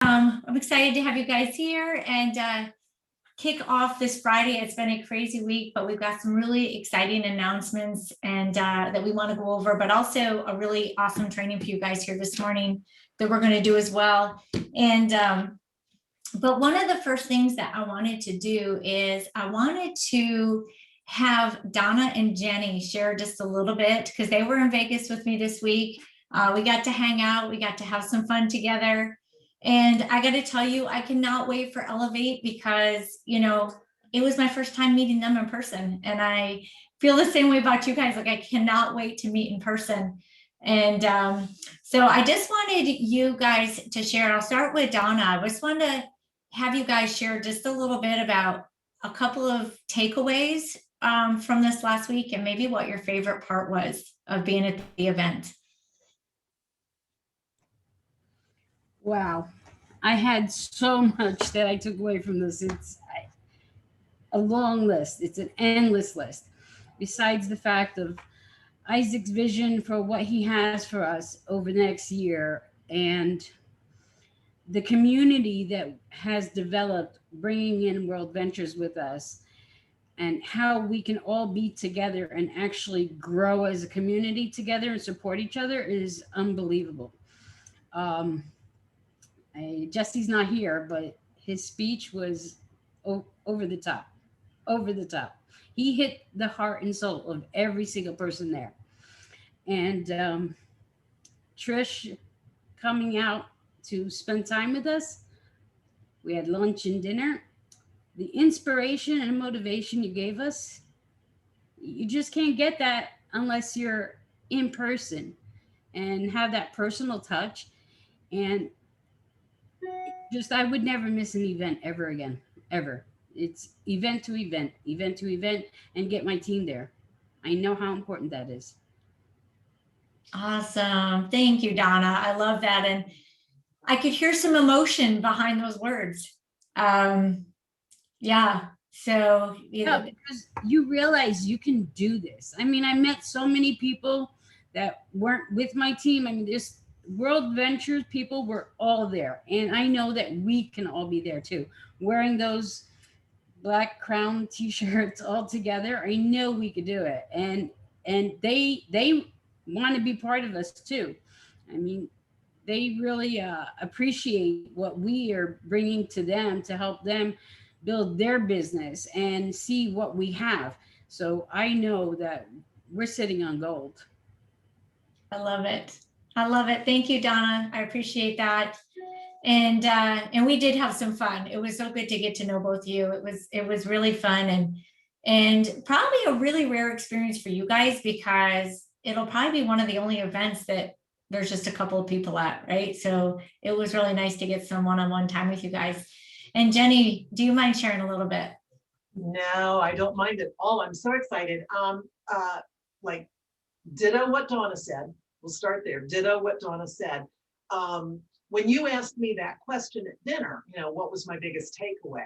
I'm excited to have you guys here and kick off this Friday. It's been a crazy week, but we've got some really exciting announcements and that we want to go over, but also a really awesome training for you guys here this morning that we're going to do as well. And but one of the first things that I wanted to do is I wanted to have Donna and Jenny share just a little bit because they were in Vegas with me this week. We got to hang out, we got to have some fun together. And I got to tell you, I cannot wait for Elevate because, you know, it was my first time meeting them in person. And I feel the same way about you guys. Like, I cannot wait to meet in person. And so I just wanted you guys to share. I'll start with Donna. I just want to have you guys share just a little bit about a couple of takeaways from this last week and maybe what your favorite part was of being at the event. Wow, I had so much that I took away from this. It's a long list. It's an endless list. Besides the fact of Isaac's vision for what he has for us over the next year and the community that has developed bringing in World Ventures with us and how we can all be together and actually grow as a community together and support each other is unbelievable. Jesse's not here, but his speech was over the top, over the top. He hit the heart and soul of every single person there. And Trish coming out to spend time with us. We had lunch and dinner. The inspiration and motivation you gave us, you just can't get that unless you're in person and have that personal touch. And just, I would never miss an event ever again, ever. It's event to event, event to event, and get my team there. I know how important that is. Awesome. Thank you, Donna. I love that. And I could hear some emotion behind those words. Yeah. So, yeah, because you realize you can do this. I mean, I met so many people that weren't with my team. I mean, this World Ventures people were all there. And I know that we can all be there too. Wearing those Black Crown t-shirts all together, I know we could do it. And they want to be part of us too. I mean, they really appreciate what we are bringing to them to help them build their business and see what we have. So I know that we're sitting on gold. I love it. I love it. Thank you, Donna. I appreciate that. And we did have some fun. It was so good to get to know both of you. It was really fun and probably a really rare experience for you guys because it'll probably be one of the only events that there's just a couple of people at, right? So it was really nice to get some one-on-one time with you guys. And Jenny, do you mind sharing a little bit? No, I don't mind at all. I'm so excited. Like ditto what Donna said. We'll start there. Ditto what Donna said. When you asked me that question at dinner, you know, what was my biggest takeaway?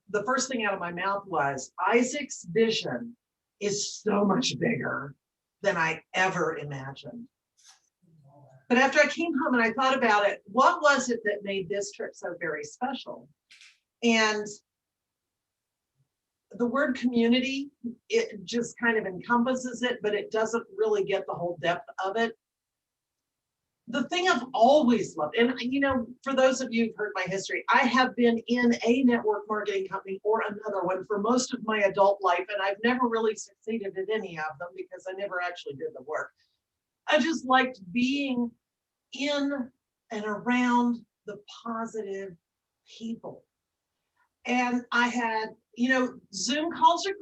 The first thing out of my mouth was Isaac's vision is so much bigger than I ever imagined. But after I came home and I thought about it, what was it that made this trip so very special? And the word community, it just kind of encompasses it, but it doesn't really get the whole depth of it. The thing I've always loved, and you know, for those of you who've heard my history, I have been in a network marketing company or another one for most of my adult life, and I've never really succeeded at any of them because I never actually did the work. I just liked being in and around the positive people. And I had, you know, Zoom calls are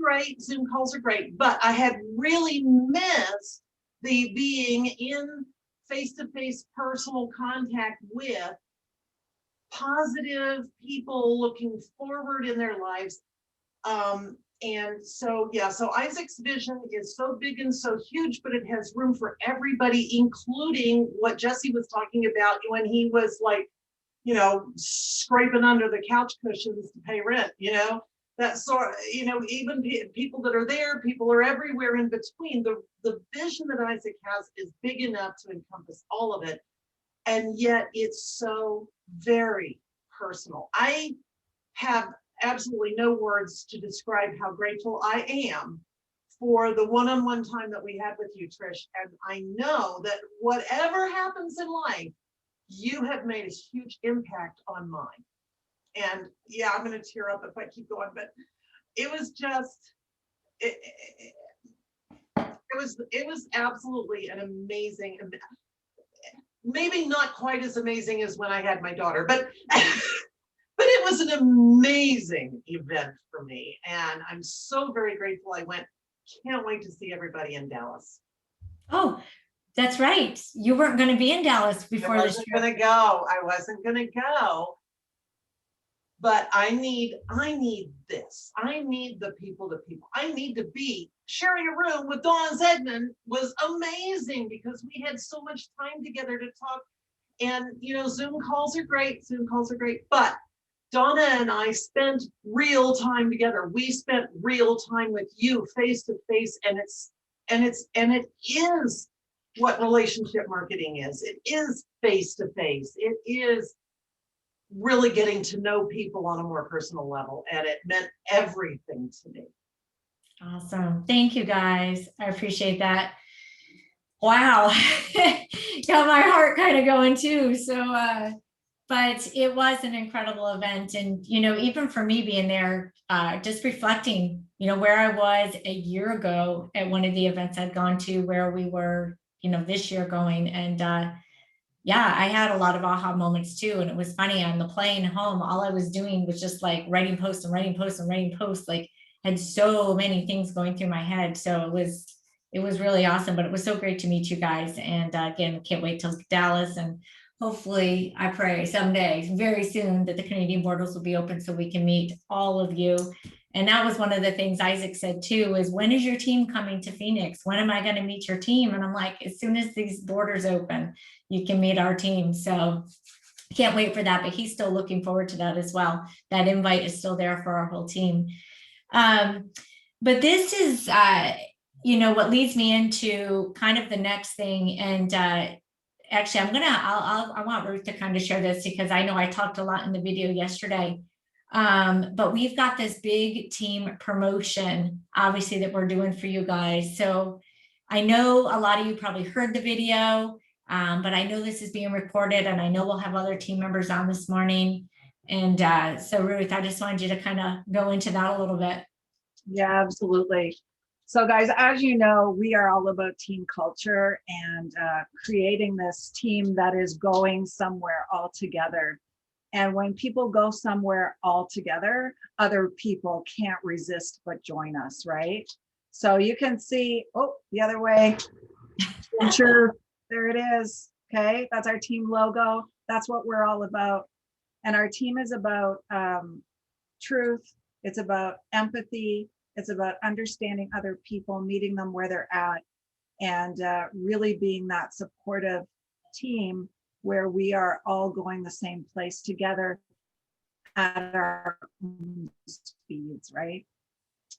great, but I had really missed the being in face-to-face personal contact with positive people looking forward in their lives. And so, yeah, so Isaac's vision is so big and so huge, but it has room for everybody, including what Jesse was talking about when he was like, you know, scraping under the couch cushions to pay rent, you know, that sort of, you know, even people that are there, people are everywhere in between. The vision that Isaac has is big enough to encompass all of it. And yet it's so very personal. I have absolutely no words to describe how grateful I am for the one-on-one time that we had with you, Trish. And I know that whatever happens in life, you have made a huge impact on mine. And yeah, I'm going to tear up if I keep going, but it was just, it was absolutely an amazing, maybe not quite as amazing as when I had my daughter, but but it was an amazing event for me. And I'm so very grateful I went. Can't wait to see everybody in Dallas. Oh, that's right. You weren't going to be in Dallas before I this wasn't trip. gonna go. I wasn't gonna go. But I need this. I need the people to people. I need to be sharing a room with Donna Zedman was amazing because we had so much time together to talk. And you know, Zoom calls are great. Zoom calls are great, but Donna and I spent real time together. We spent real time with you face to face, and it is what relationship marketing is. It is face to face. It is really getting to know people on a more personal level, and it meant everything to me. Awesome. Thank you guys. I appreciate that. Wow. Got my heart kind of going too. So, but it was an incredible event. And, you know, even for me being there, just reflecting, you know, where I was a year ago at one of the events I'd gone to, where we were, you know, this year going. And yeah, I had a lot of aha moments too. And it was funny, on the plane home, all I was doing was just like writing posts and writing posts and writing posts, like had so many things going through my head. So it was really awesome, but it was so great to meet you guys. And again, can't wait till Dallas, and hopefully I pray someday very soon that the Canadian borders will be open so we can meet all of you. And that was one of the things Isaac said too, is when is your team coming to Phoenix? When am I going to meet your team? And I'm like, as soon as these borders open, you can meet our team. So can't wait for that, but he's still looking forward to that as well. That invite is still there for our whole team. But this is, you know, what leads me into kind of the next thing. And actually, I want Ruth to kind of share this, because I know I talked a lot in the video yesterday. But we've got this big team promotion, obviously, that we're doing for you guys. So I know a lot of you probably heard the video, but I know this is being recorded, and I know we'll have other team members on this morning. And so Ruth, I just wanted you to kind of go into that a little bit. Yeah, absolutely. So guys, as you know, we are all about team culture and creating this team that is going somewhere all together. And when people go somewhere all together, other people can't resist but join us, right? So you can see, oh, the other way, sure, there it is. Okay, that's our team logo. That's what we're all about. And our team is about truth. It's about empathy. It's about understanding other people, meeting them where they're at, and really being that supportive team where we are all going the same place together at our own speeds, right?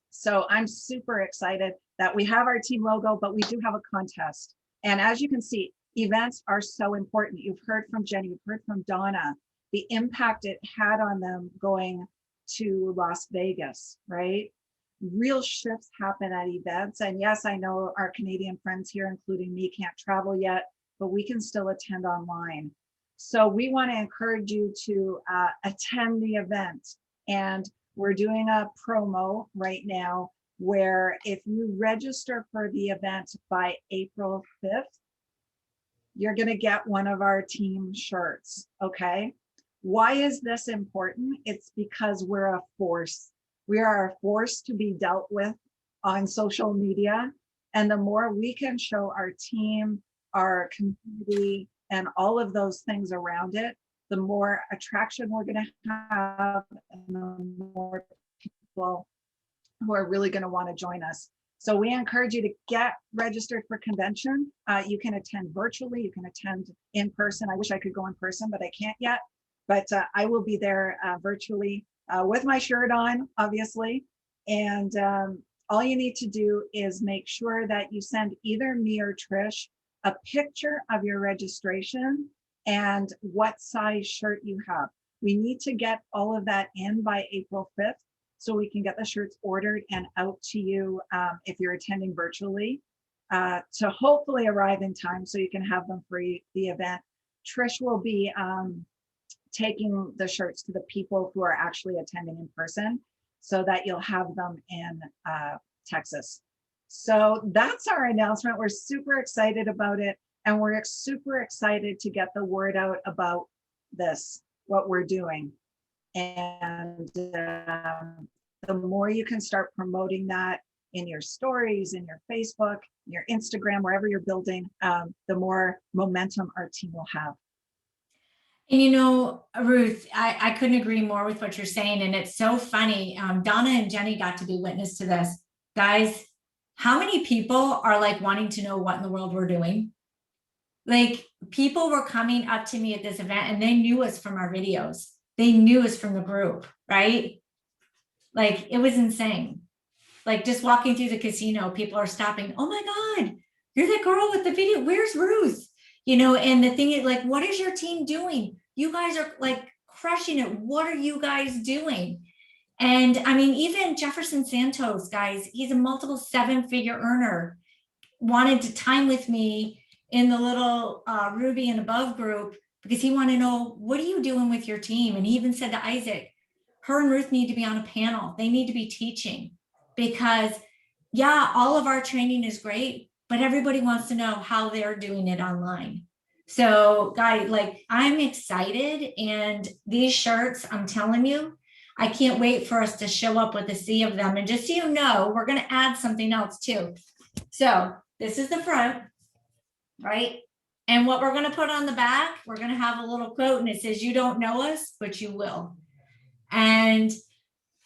So I'm super excited that we have our team logo, but we do have a contest. And as you can see, events are so important. You've heard from Jenny, you've heard from Donna, the impact it had on them going to Las Vegas, right? Real shifts happen at events. And yes, I know our Canadian friends here, including me, can't travel yet, but we can still attend online. So we want to encourage you to attend the event. And we're doing a promo right now where if you register for the event by April 5th, you're going to get one of our team shirts, okay? Why is this important? It's because we're a force. We are a force to be dealt with on social media. And the more we can show our team, our community, and all of those things around it, the more attraction we're going to have, and the more people who are really going to want to join us. So we encourage you to get registered for convention. You can attend virtually, you can attend in person. I wish I could go in person, but I can't yet. But I will be there virtually with my shirt on, obviously. And all you need to do is make sure that you send either me or Trish a picture of your registration and what size shirt you have. We need to get all of that in by April 5th so we can get the shirts ordered and out to you if you're attending virtually to hopefully arrive in time so you can have them for the event. Trish will be taking the shirts to the people who are actually attending in person so that you'll have them in Texas. So that's our announcement. We're super excited about it. And we're super excited to get the word out about this, what we're doing. And the more you can start promoting that in your stories, in your Facebook, your Instagram, wherever you're building, the more momentum our team will have. And you know, Ruth, I couldn't agree more with what you're saying. And it's so funny. Donna and Jenny got to be witness to this. Guys, how many people are like wanting to know what in the world we're doing? Like, people were coming up to me at this event and they knew us from our videos. They knew us from the group, right? Like, it was insane. Like, just walking through the casino, people are stopping. Oh my God, you're the girl with the video. Where's Ruth? You know, and the thing is, like, what is your team doing? You guys are like crushing it. What are you guys doing? And I mean, even Jefferson Santos, guys, he's a multiple 7-figure earner, wanted to time with me in the little Ruby and Above group because he wanted to know, what are you doing with your team? And he even said to Isaac, her and Ruth need to be on a panel. They need to be teaching because, yeah, all of our training is great, but everybody wants to know how they're doing it online. So guys, like, I'm excited, and these shirts, I'm telling you, I can't wait for us to show up with a sea of them. And just so you know, we're going to add something else too. So this is the front, right? And what we're going to put on the back, we're going to have a little quote, and it says, "You don't know us, but you will." And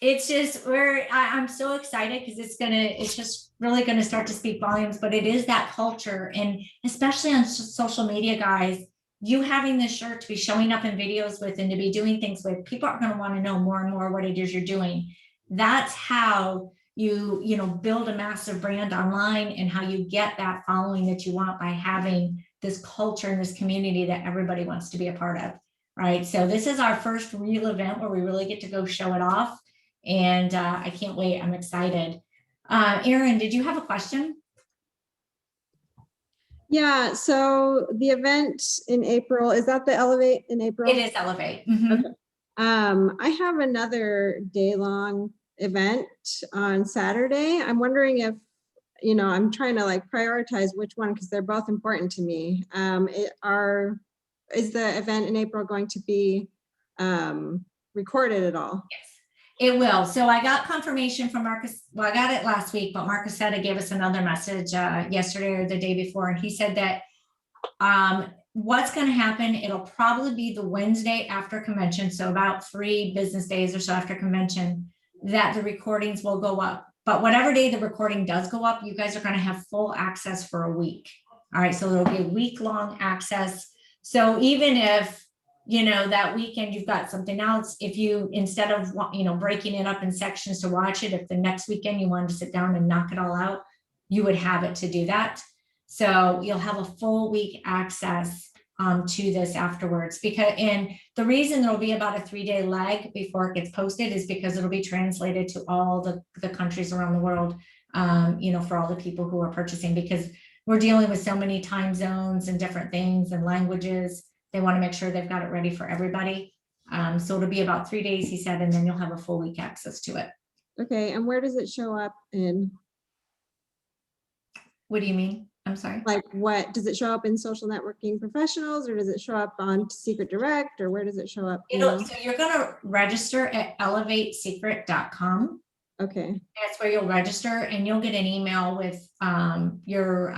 it's just, I'm so excited because it's just really going to start to speak volumes, but it is that culture. And especially on social media, guys, you having this shirt to be showing up in videos with and to be doing things with, people are going to want to know more and more what it is you're doing. That's how you know, build a massive brand online, and how you get that following that you want by having this culture and this community that everybody wants to be a part of, right? So this is our first real event where we really get to go show it off. And I can't wait. I'm excited. Erin, did you have a question? Yeah, so the event in April, is that the Elevate in April? It is Elevate. Mm-hmm. Okay. I have another day-long event on Saturday. I'm wondering if, you know, I'm trying to like prioritize which one because they're both important to me. Is the event in April going to be recorded at all? Yes, it will. So I got confirmation from Marcus. Well, I got it last week, but Marcus said he gave us another message yesterday or the day before. And he said that what's going to happen, it'll probably be the Wednesday after convention. So about 3 business days or so after convention, that the recordings will go up. But whatever day the recording does go up, you guys are going to have full access for a week. All right. So there'll be a week-long access. So even if, you know, that weekend you've got something else, if you, instead of, you know, breaking it up in sections to watch it, if the next weekend you wanted to sit down and knock it all out, you would have it to do that. So you'll have a full week access to this afterwards, because, and the reason there'll be about a 3-day lag before it gets posted is because it'll be translated to all the countries around the world, you know, for all the people who are purchasing, because we're dealing with so many time zones and different things and languages. They want to make sure they've got it ready for everybody. So it'll be about 3 days, he said, and then you'll have a full week access to it. Okay, and where does it show up in? What do you mean? I'm sorry. Like, what does it show up in Social Networking Professionals, or does it show up on Seacret Direct, or where does it show up? So you're going to register at elevatesecret.com. Okay. That's where you'll register, and you'll get an email with your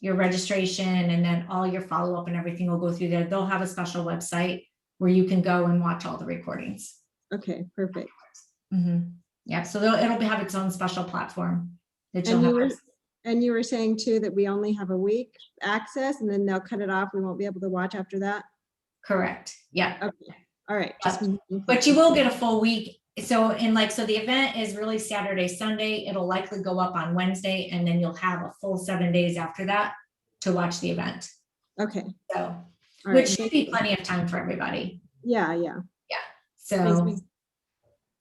registration, and then all your follow-up and everything will go through there. They'll have a special website where you can go and watch all the recordings. Okay, perfect. Mm-hmm. Yeah, so it'll have its own special platform that And you'll have. And you were saying too that we only have a week access, and then they'll cut it off. We won't be able to watch after that. Correct. Yeah. Okay. All right. But you will get a full week. So the event is really Saturday, Sunday. It'll likely go up on Wednesday, and then you'll have a full 7 days after that to watch the event. Okay. So All right, which should thank be you. plenty of time for everybody. Yeah, yeah. So, Thanks.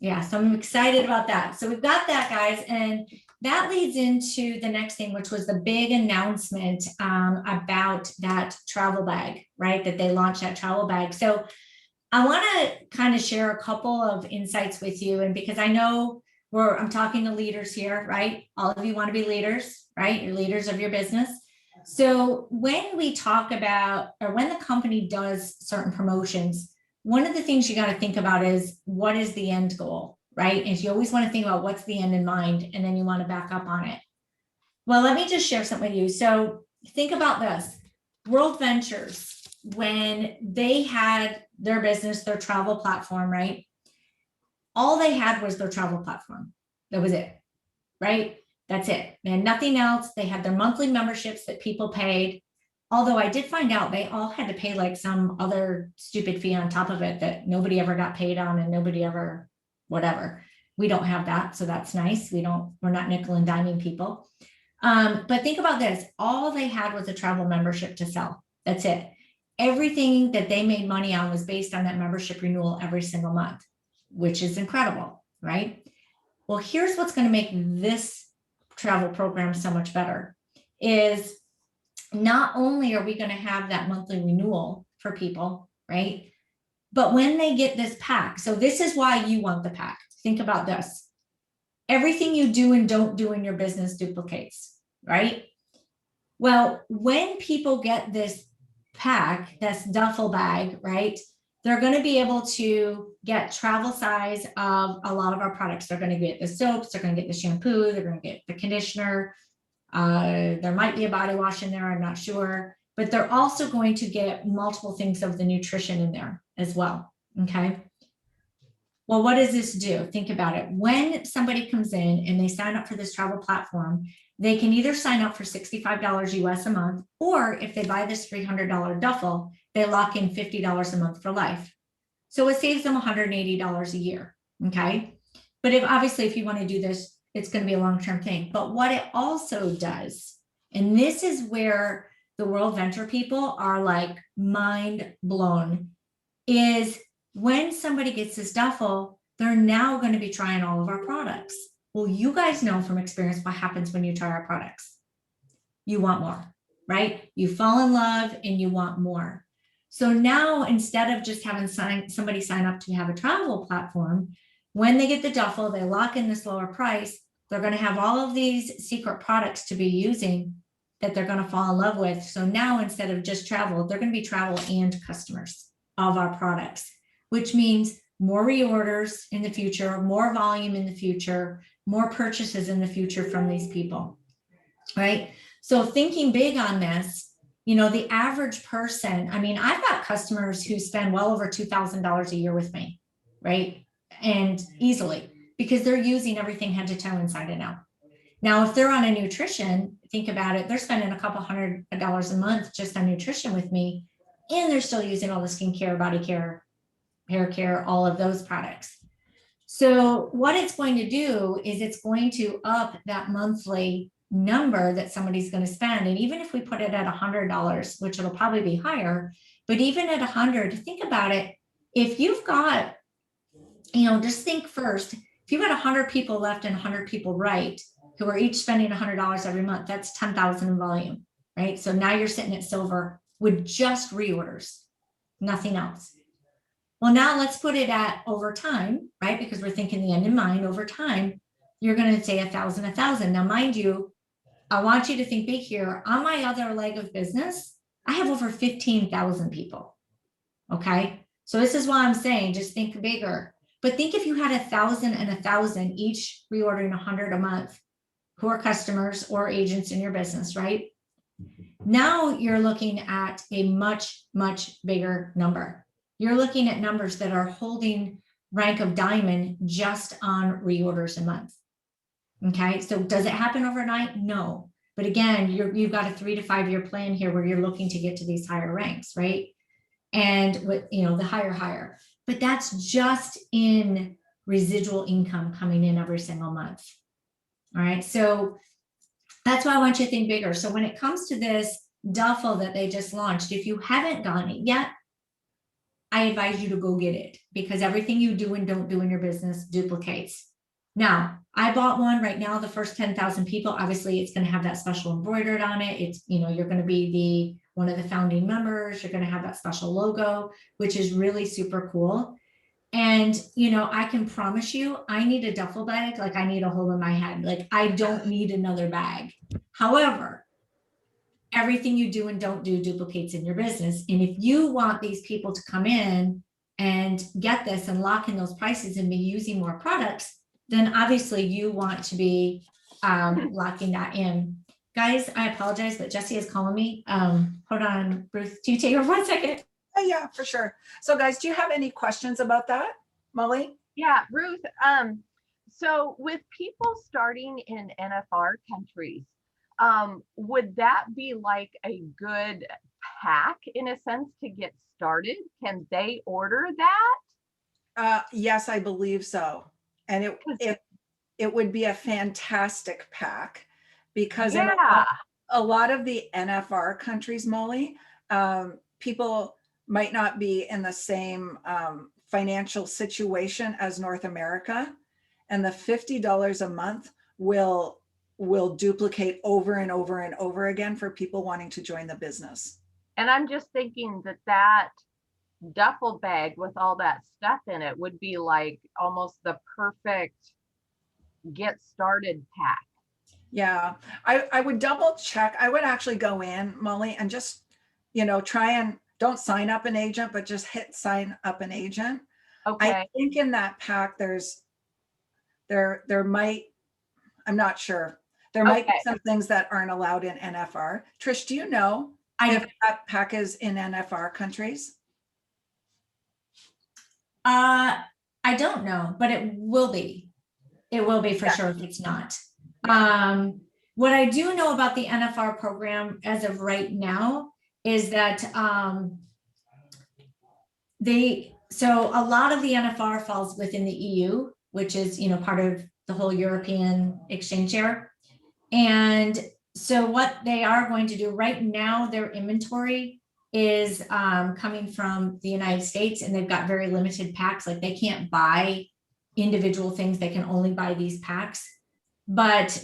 yeah, so I'm excited about that. So we've got that, guys, and that leads into the next thing, which was the big announcement about that travel bag, right? That they launched that travel bag. So I want to kind of share a couple of insights with you, and because I know I'm talking to leaders here, right? All of you want to be leaders, right? You're leaders of your business. So when we talk about, or when the company does certain promotions, one of the things you got to think about is what is the end goal, right? And you always want to think about what's the end in mind, and then you want to back up on it. Well, let me just share something with you. So think about this. World Ventures, when they had their business, their travel platform, right? All they had was their travel platform. That was it, right? That's it. They had nothing else. They had their monthly memberships that people paid. Although I did find out they all had to pay like some other stupid fee on top of it that nobody ever got paid on, and nobody ever, whatever. We don't have that. So that's nice. We're not nickel and diming people. But think about this. All they had was a travel membership to sell. That's it. Everything that they made money on was based on that membership renewal every single month, which is incredible, right? Well, here's what's going to make this travel program so much better is not only are we going to have that monthly renewal for people, right? But when they get this pack, so this is why you want the pack. Think about this. Everything you do and don't do in your business duplicates, right? Well, when people get this pack, this duffel bag, right? They're going to be able to get travel size of a lot of our products. They're going to get the soaps, they're going to get the shampoo, they're going to get the conditioner. There might be a body wash in there, I'm not sure, but they're also going to get multiple things of the nutrition in there as well. Okay. Well, what does this do? Think about it. When somebody comes in and they sign up for this travel platform, they can either sign up for $65 US a month, or if they buy this $300 duffel, they lock in $50 a month for life. So it saves them $180 a year. Okay. But if you want to do this, it's going to be a long-term thing. But what it also does, and this is where the World Venture people are like mind blown, is when somebody gets this duffel, they're now going to be trying all of our products. Well, you guys know from experience what happens when you try our products. You want more, right? You fall in love and you want more. So now, instead of just having somebody sign up to have a travel platform, when they get the duffel, they lock in this lower price. They're going to have all of these secret products to be using that they're going to fall in love with. So now, instead of just travel, they're going to be travel and customers of our products, which means more reorders in the future, more volume in the future, more purchases in the future from these people, right? So thinking big on this, the average person, I mean, I've got customers who spend well over $2,000 a year with me, right? And easily, because they're using everything head to toe, inside and out. Now, if they're on a nutrition, think about it, they're spending a couple $100 a month just on nutrition with me, and they're still using all the skincare, body care, hair care, all of those products. So what it's going to do is it's going to up that monthly number that somebody's going to spend. And even if we put it at $100, which it'll probably be higher, but even at 100, think about it. If you've got, just think first, if you've got 100 people left and 100 people right, who are each spending $100 every month, that's 10,000 in volume, right? So now you're sitting at silver with just reorders, nothing else. Well, now let's put it at over time, right? Because we're thinking the end in mind. Over time, you're going to say 1,000, 1,000. Now, mind you, I want you to think big here. On my other leg of business, I have over 15,000 people. Okay. So this is why I'm saying, just think bigger. But think if you had 1,000 and 1,000, each reordering 100 a month, who are customers or agents in your business, right? Now you're looking at a much, much bigger number. You're looking at numbers that are holding rank of diamond just on reorders a month. Okay, so does it happen overnight? No. But again, you've got a 3 to 5 year plan here where you're looking to get to these higher ranks, right? And with, the higher. But that's just in residual income coming in every single month. All right, so that's why I want you to think bigger. So when it comes to this, duffel that they just launched. If you haven't gotten it yet, I advise you to go get it, because everything you do and don't do in your business duplicates. Now, I bought one right now, the first 10,000 people, obviously it's going to have that special embroidered on it. It's, you know, you're going to be one of the founding members. You're going to have that special logo, which is really super cool. And, you know, I can promise you, I need a duffel bag. Like I need a hole in my head. Like I don't need another bag. However, everything you do and don't do duplicates in your business. And if you want these people to come in and get this and lock in those prices and be using more products, then obviously you want to be locking that in. Guys, I apologize, but Jessie is calling me. Hold on, Ruth, do you take her 1 second? Yeah, for sure. So guys, do you have any questions about that, Molly? Yeah, Ruth. So with people starting in NFR countries, would that be like a good pack in a sense to get started? Can they order that? Yes, I believe so. And it would be a fantastic pack, because in a lot of the NFR countries, Molly, people might not be in the same financial situation as North America, and the $50 a month will duplicate over and over and over again for people wanting to join the business. And I'm just thinking that duffel bag with all that stuff in it would be like almost the perfect get started pack. Yeah, I would double check. I would actually go in, Molly, and just, you know, try and don't sign up an agent, but just hit sign up an agent. Okay. I think in that pack, there might, I'm not sure. There might be some things that aren't allowed in NFR. Trish, do you know if that pack is in NFR countries? I don't know, but it will be. It will be for sure if it's not. What I do know about the NFR program as of right now is that so a lot of the NFR falls within the EU, which is, you know, part of the whole European exchange area. And so what they are going to do right now, their inventory is coming from the United States, and they've got very limited packs. Like they can't buy individual things. They can only buy these packs. But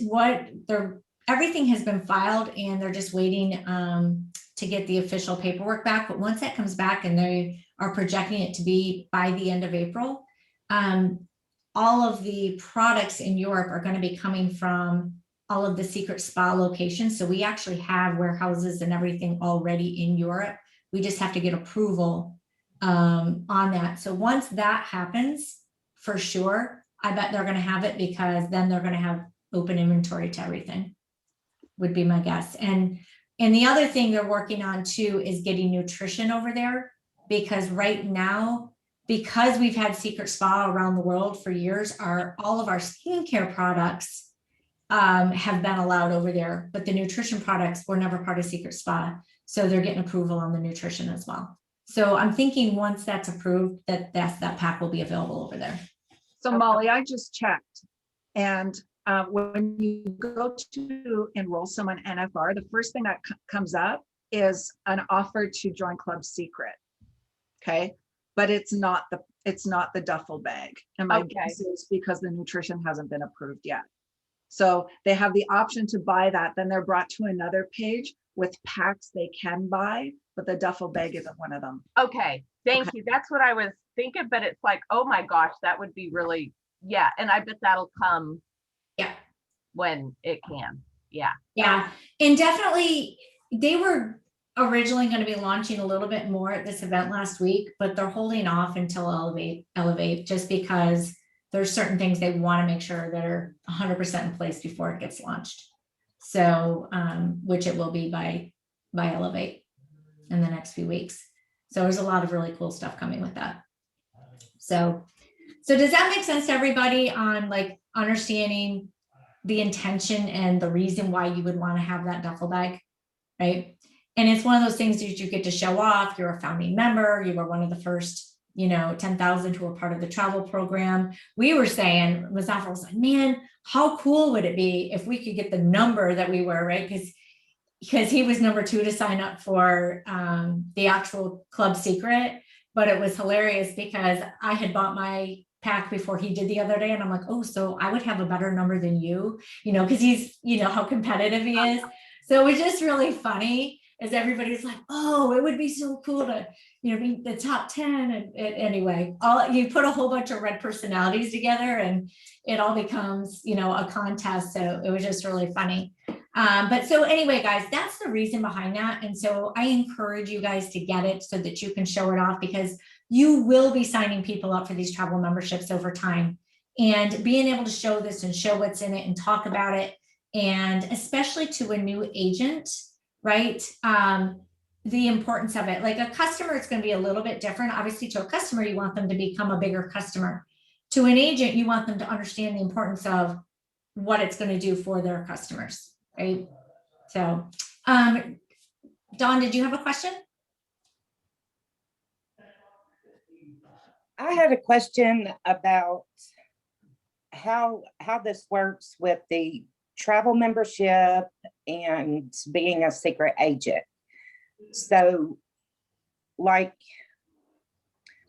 everything has been filed, and they're just waiting to get the official paperwork back. But once that comes back, and they are projecting it to be by the end of April, all of the products in Europe are going to be coming from all of the Seacret spa locations. So we actually have warehouses and everything already in Europe. We just have to get approval on that. So once that happens, for sure, I bet they're going to have it, because then they're going to have open inventory to everything, would be my guess. And the other thing they're working on too is getting nutrition over there, because right now, because we've had Seacret Spa around the world for years, all of our skincare products have been allowed over there, but the nutrition products were never part of Seacret Spa. So they're getting approval on the nutrition as well. So I'm thinking once that's approved, that pack will be available over there. So Molly, I just checked, and when you go to enroll someone NFR, the first thing that comes up is an offer to join Club Seacret. Okay, but it's not the duffel bag, and my guess is because the nutrition hasn't been approved yet. So they have the option to buy that. Then they're brought to another page with packs they can buy, but the duffel bag isn't one of them. Okay, thank you. That's what I was thinking, but it's like, oh my gosh, that would be really, yeah. And I bet that'll come when it can. Yeah. And definitely they were originally going to be launching a little bit more at this event last week, but they're holding off until Elevate just because there's certain things they want to make sure that are 100% in place before it gets launched. So, which it will be by Elevate in the next few weeks. So there's a lot of really cool stuff coming with that. So does that make sense to everybody on like understanding the intention and the reason why you would want to have that duffel bag, right? And it's one of those things that you get to show off. You're a founding member. You were one of the first, 10,000 who were part of the travel program. We were saying, Mazafra was like, man, how cool would it be if we could get the number that we were, right? Because because he was number 2 to sign up for the actual Club Secret. But it was hilarious because I had bought my pack before he did the other day. And I'm like, oh, so I would have a better number than you, because he's, how competitive he is. So it was just really funny as everybody's like, oh, it would be so cool to, be the top 10. And anyway, you put a whole bunch of red personalities together and it all becomes, a contest. So it was just really funny. But so anyway, guys, that's the reason behind that. And so I encourage you guys to get it so that you can show it off, because you will be signing people up for these travel memberships over time. And being able to show this and show what's in it and talk about it, and especially to a new agent, right? The importance of it. Like a customer, it's going to be a little bit different. Obviously, to a customer, you want them to become a bigger customer. To an agent, you want them to understand the importance of what it's going to do for their customers, right? So, Dawn, did you have a question? I had a question about how this works with the travel membership and being a secret agent. So, like,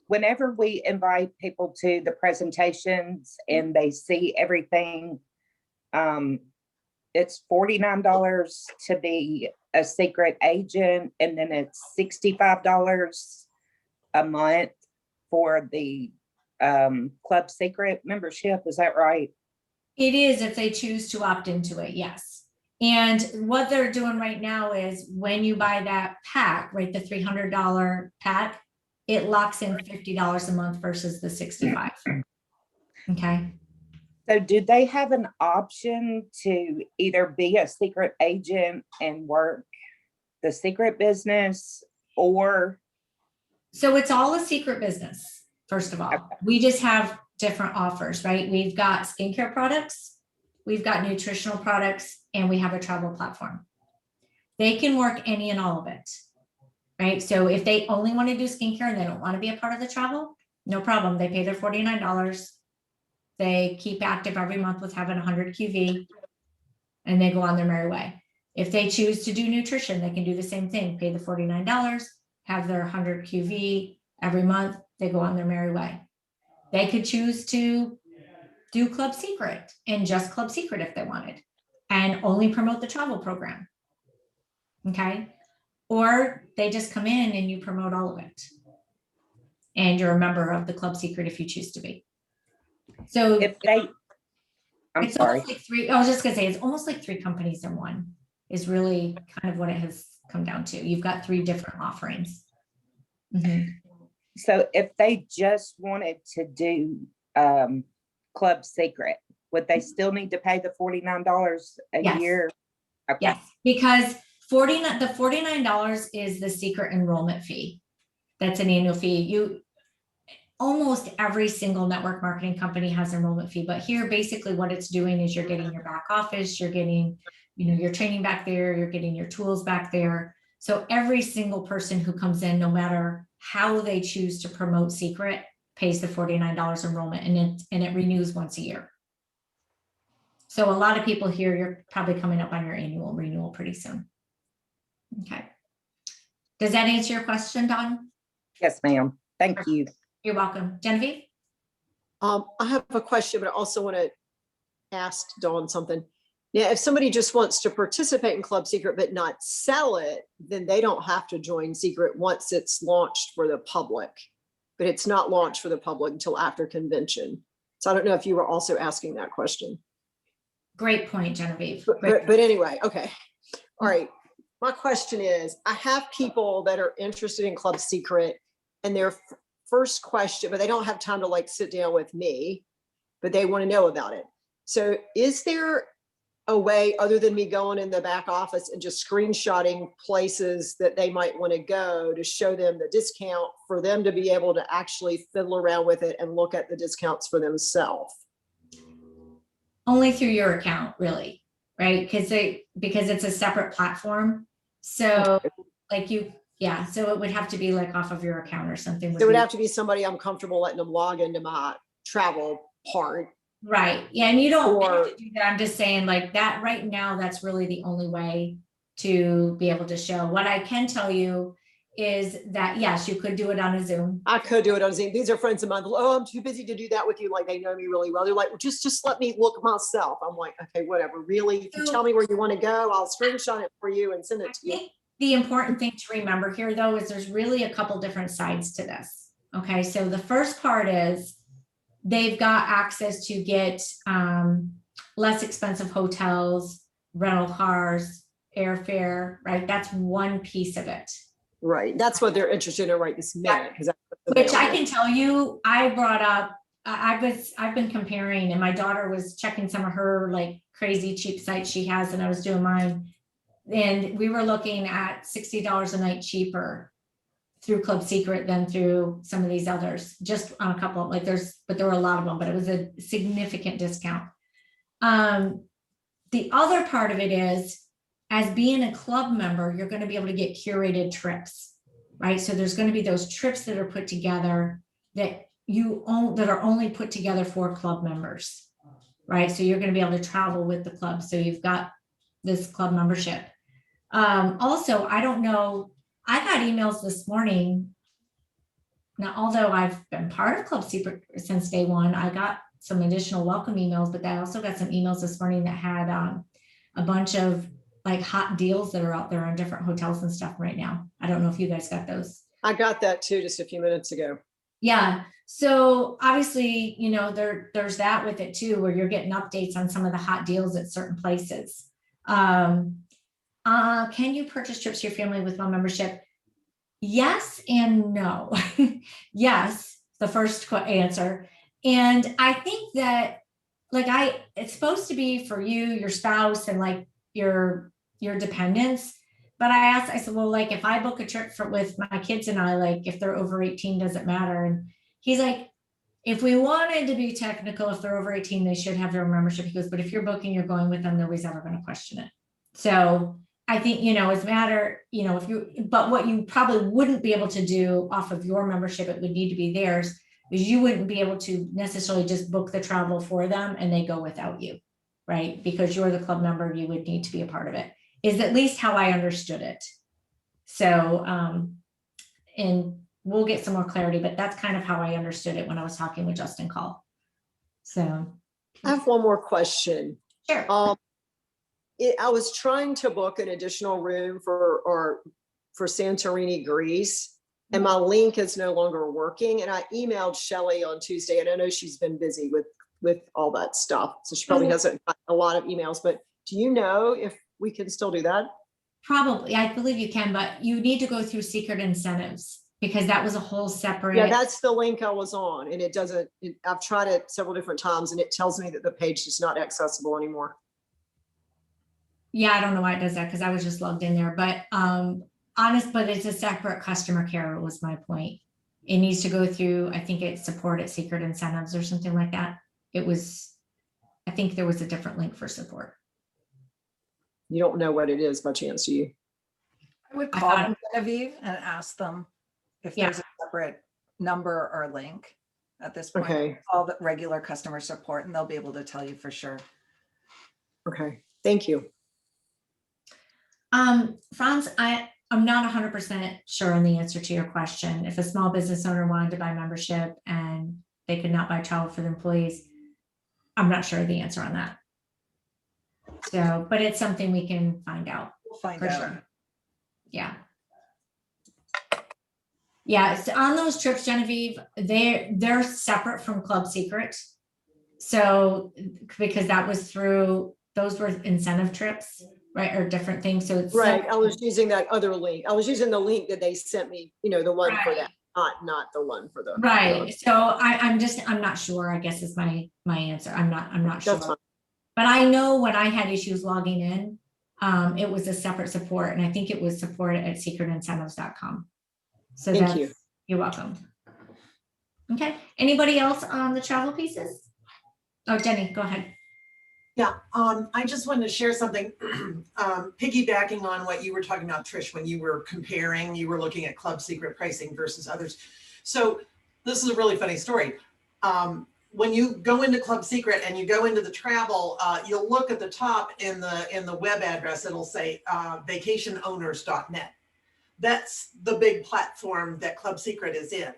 whenever we invite people to the presentations and they see everything, it's $49 to be a secret agent, and then it's $65 a month for the Club Secret membership. Is that right? It is, if they choose to opt into it, yes. And what they're doing right now is when you buy that pack, right, the $300 pack, it locks in $50 a month versus the $65. Okay. So do they have an option to either be a secret agent and work the secret business, or? So it's all a secret business, first of all. Okay. We just have different offers, right? We've got skincare products, we've got nutritional products, and we have a travel platform. They can work any and all of it, right? So if they only want to do skincare and they don't want to be a part of the travel, no problem. They pay their $49. They keep active every month with having 100 QV, and they go on their merry way. If they choose to do nutrition, they can do the same thing, pay the $49, have their 100 QV every month, they go on their merry way. They could choose to do Club Secret and just Club Secret if they wanted, and only promote the travel program. Okay. Or they just come in and you promote all of it. And you're a member of the Club Secret if you choose to be. So if they, I'm it's sorry. Like I was just gonna say, it's almost like 3 companies in one is really kind of what it has come down to. You've got 3 different offerings. Mm-hmm. So if they just wanted to do Club Secret, would they still need to pay the $49 a year? Okay. Yes, because the $49 is the secret enrollment fee. That's an annual fee. Almost every single network marketing company has an enrollment fee, but here basically what it's doing is you're getting your back office, you're getting, your training back there, you're getting your tools back there. So every single person who comes in, no matter how they choose to promote Secret, pays the $49 enrollment, and it renews once a year. So a lot of people here, you're probably coming up on your annual renewal pretty soon. Okay. Does that answer your question, Dawn? Yes, ma'am. Thank you. You're welcome. Genevieve? I have a question, but I also want to ask Dawn something. Now, if somebody just wants to participate in Club Secret but not sell it, then they don't have to join Secret once it's launched for the public. But it's not launched for the public until after convention. So I don't know if you were also asking that question. Great point, Genevieve. But anyway, okay. All right. My question is, I have people that are interested in Club Secret, and their first question, but they don't have time to like sit down with me, but they want to know about it. So is there a way other than me going in the back office and just screenshotting places that they might want to go to show them the discount for them to be able to actually fiddle around with it and look at the discounts for themselves? Only through your account, really, right? Because it's a separate platform. So so it would have to be like off of your account or something. There would have to be somebody I'm comfortable letting them log into my travel part. Right. Yeah. And you don't have to do that. I'm just saying like that right now, that's really the only way to be able to show. What I can tell you is that, yes, you could do it on a Zoom. I could do it on Zoom. These are friends of mine. Oh, I'm too busy to do that with you. Like, they know me really well. They're like, well, just let me look myself. I'm like, okay, whatever. Really, if you tell me where you want to go, I'll screenshot it for you and send it to you. I think the important thing to remember here, though, is there's really a couple different sides to this. Okay, so the first part is they've got access to get less expensive hotels, rental cars, airfare, right? That's one piece of it. Right. That's what they're interested in right this minute. Which I can tell you, I brought up, I've been comparing, and my daughter was checking some of her like crazy cheap sites she has, and I was doing mine. And we were looking at $60 a night cheaper through Club Seacret than through some of these others, just on a couple, like but there were a lot of them, but it was a significant discount. The other part of it is, as being a club member, you're going to be able to get curated trips, right? So there's going to be those trips that are put together that that are only put together for club members, right? So you're going to be able to travel with the club. So you've got this club membership. Also, I don't know, I got emails this morning. Now, although I've been part of Club Seacret since day one, I got some additional welcome emails, but I also got some emails this morning that had a bunch of like hot deals that are out there on different hotels and stuff right now. I don't know if you guys got those. I got that too, just a few minutes ago. Yeah. So obviously, you know, there's that with it too, where you're getting updates on some of the hot deals at certain places. Can you purchase trips to your family with one membership? Yes and no. Yes, the first answer. And I think that like it's supposed to be for you, your spouse, and like your dependents. But I said, well, like if I book a trip with my kids and I, like if they're over 18, does it matter? And he's like, if we wanted to be technical, if they're over 18, they should have their own membership. He goes, but if you're booking, you're going with them, nobody's ever going to question it. So I think, you know, it's matter, you know, but what you probably wouldn't be able to do off of your membership, it would need to be theirs, is you wouldn't be able to necessarily just book the travel for them and they go without you, right? Because you're the club member, you would need to be a part of it, is at least how I understood it. So, and we'll get some more clarity, but that's kind of how I understood it when I was talking with Justin Call. So. I have one more question. Sure. I was trying to book an additional room for Santorini, Greece, and my link is no longer working. And I emailed Shelly on Tuesday, and I know she's been busy with all that stuff, so she probably hasn't got a lot of emails. But do you know if we can still do that? Probably, I believe you can, but you need to go through Seacret Incentives, because that was a whole separate. Yeah, that's the link I was on, and it doesn't. I've tried it several different times, and it tells me that the page is not accessible anymore. Yeah, I don't know why it does that, because I was just logged in there, but but it's a separate customer care was my point. It needs to go through, I think it's support at Seacret Incentives or something like that. I think there was a different link for support. You don't know what it is by chance, do you? I would call them, Genevieve, and ask them if there's a separate number or link at this point. Okay. All the regular customer support, and they'll be able to tell you for sure. Okay, thank you. Franz, I'm not 100% sure on the answer to your question. If a small business owner wanted to buy membership and they could not buy travel for their employees, I'm not sure the answer on that. So, but it's something we can find out. We'll find for out. sure. Yeah. Yeah, so on those trips, Genevieve, they're separate from Club Seacret. So, because that was those were incentive trips, right? Or different things. So it's right. I was using that other link. I was using the link that they sent me, you know, the one for that, not the one for the. Right. So I'm not sure, I guess is my answer. I'm not sure. But I know when I had issues logging in, it was a separate support, and I think it was support at secretincentives.com. So thank you. You're welcome. Okay. Anybody else on the travel pieces? Oh, Jenny, go ahead. Yeah, I just wanted to share something, piggybacking on what you were talking about, Trish, when you were comparing, you were looking at Club Seacret pricing versus others. So this is a really funny story. when you go into Club Seacret and you go into the travel, you'll look at the top in the web address, it'll say vacationowners.net. That's the big platform that Club Seacret is in.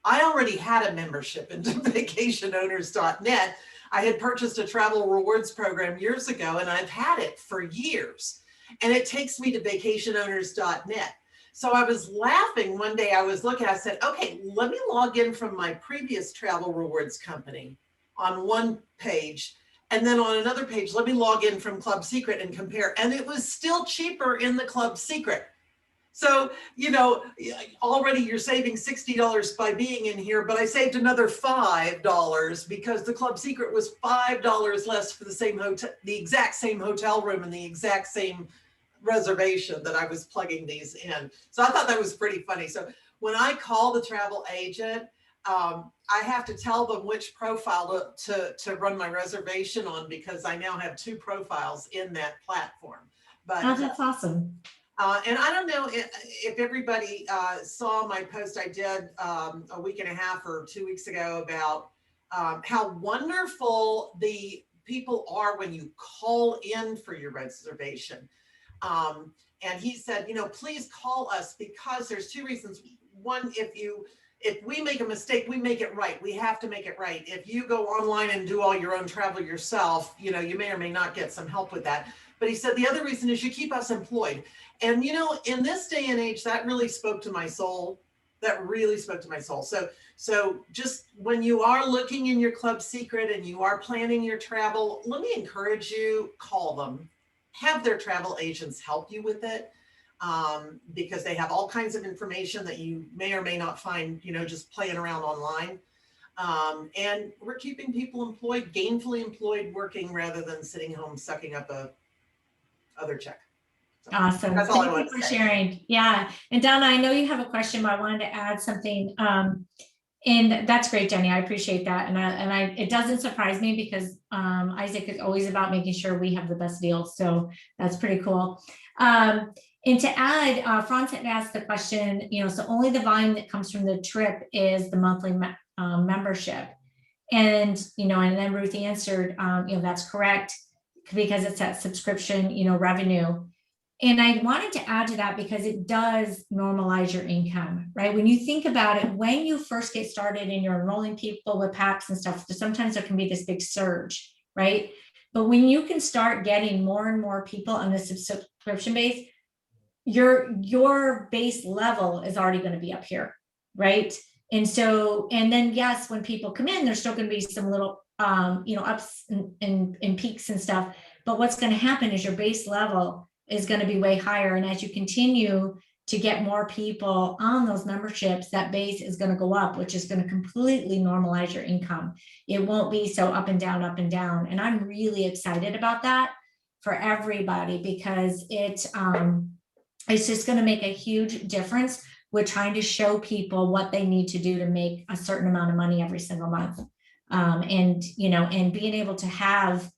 I already had a membership into vacationowners.net. I had purchased a travel rewards program years ago, and I've had it for years. And it takes me to vacationowners.net. So I was laughing one day, I was looking, I said, okay, let me log in from my previous travel rewards company on one page. And then on another page, let me log in from Club Seacret and compare. And it was still cheaper in the Club Seacret. So, you know, already you're saving $60 by being in here, but I saved another $5 because the Club Seacret was $5 less for the same hotel, the exact same hotel room and the exact same reservation that I was plugging these in. So I thought that was pretty funny. So when I call the travel agent, I have to tell them which profile to run my reservation on, because I now have 2 profiles in that platform. But Oh, that's awesome. and I don't know if everybody saw my post I did a week and a half or 2 weeks ago about how wonderful the people are when you call in for your reservation. And he said, you know, please call us, because there's 2 reasons. One, if we make a mistake, we make it right. We have to make it right. If you go online and do all your own travel yourself, you know, you may or may not get some help with that. But he said the other reason is you keep us employed. And, you know, in this day and age, that really spoke to my soul. That really spoke to my soul. So just when you are looking in your Club Seacret and you are planning your travel, let me encourage you, call them. Have their travel agents help you with it, because they have all kinds of information that you may or may not find, you know, just playing around online. And we're keeping people employed, gainfully employed, working rather than sitting home sucking up a other check. So Awesome. that's all I Thank wanted you to for say. sharing. Yeah. And Donna, I know you have a question, but I wanted to add something. And that's great, Jenny. I appreciate that. And it doesn't surprise me, because Isaac is always about making sure we have the best deals. So that's pretty cool. And to add, Franz had asked the question, you know, so only the volume that comes from the trip is the monthly membership. And, you know, and then Ruth answered, you know, that's correct, because it's that subscription, you know, revenue. And I wanted to add to that because it does normalize your income, right? When you think about it, when you first get started and you're enrolling people with packs and stuff, sometimes there can be this big surge, right? But when you can start getting more and more people on the subscription base, your base level is already going to be up here, right? And so, and then yes, when people come in, there's still going to be some little you know, ups and peaks and stuff. But what's going to happen is your base level is going to be way higher. And as you continue to get more people on those memberships, that base is going to go up, which is going to completely normalize your income. It won't be so up and down, up and down. And I'm really excited about that for everybody, because it's just going to make a huge difference with trying to show people what they need to do to make a certain amount of money every single month. And, you know, and being able to have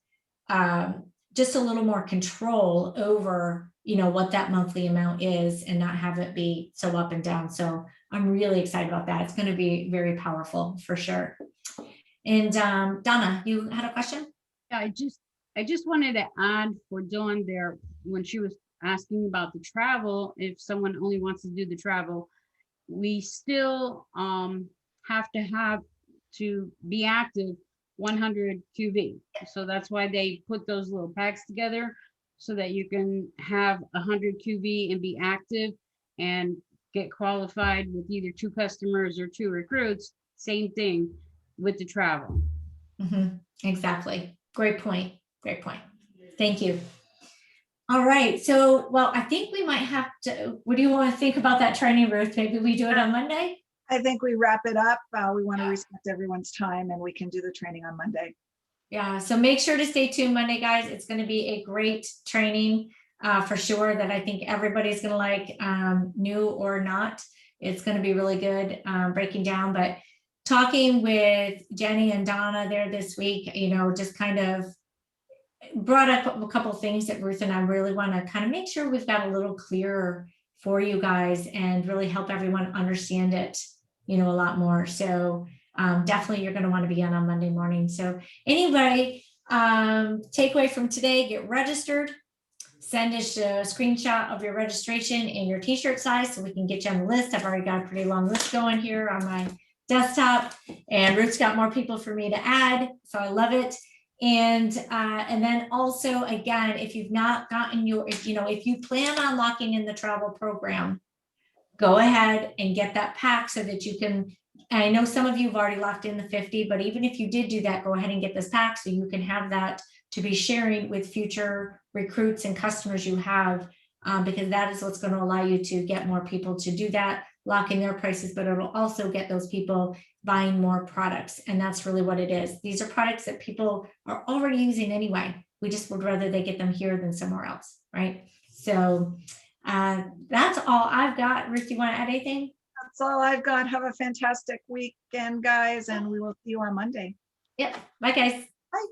just a little more control over, you know, what that monthly amount is, and not have it be so up and down. So I'm really excited about that. It's going to be very powerful for sure. And Donna, you had a question? Yeah, I just wanted to add for Dawn there, when she was asking about the travel, if someone only wants to do the travel, we still have to be active 100 QV. So that's why they put those little packs together, so that you can have 100 QV and be active and get qualified with either 2 customers or 2 recruits. Same thing with the travel. Exactly. Great point. Great point. Thank you. All right. So, well, I think we might have to, what do you want to think about that training, Ruth? Maybe we do it on Monday? I think we wrap it up. We want to respect everyone's time, and we can do the training on Monday. Yeah. So make sure to stay tuned Monday, guys. It's going to be a great training for sure, that I think everybody's going to like, new or not. It's going to be really good breaking down. But talking with Jenny and Donna there this week, you know, just kind of brought up a couple of things that Ruth and I really want to kind of make sure we've got a little clearer for you guys, and really help everyone understand it, you know, a lot more. So definitely you're going to want to be on Monday morning. So anyway, takeaway from today, get registered. Send us a screenshot of your registration and your t-shirt size so we can get you on the list. I've already got a pretty long list going here on my desktop, and Ruth's got more people for me to add, so I love it. And then also, again, if you've not gotten if you plan on locking in the travel program, go ahead and get that pack so that you can, and I know some of you have already locked in the 50, but even if you did do that, go ahead and get this pack so you can have that to be sharing with future recruits and customers you have, because that is what's going to allow you to get more people to do that, lock in their prices, but it'll also get those people buying more products. And that's really what it is. These are products that people are already using anyway. We just would rather they get them here than somewhere else, right? So that's all I've got. Ruth, you want to add anything? That's all I've got. Have a fantastic weekend, guys, and we will see you on Monday. Yep. Bye, guys. Bye.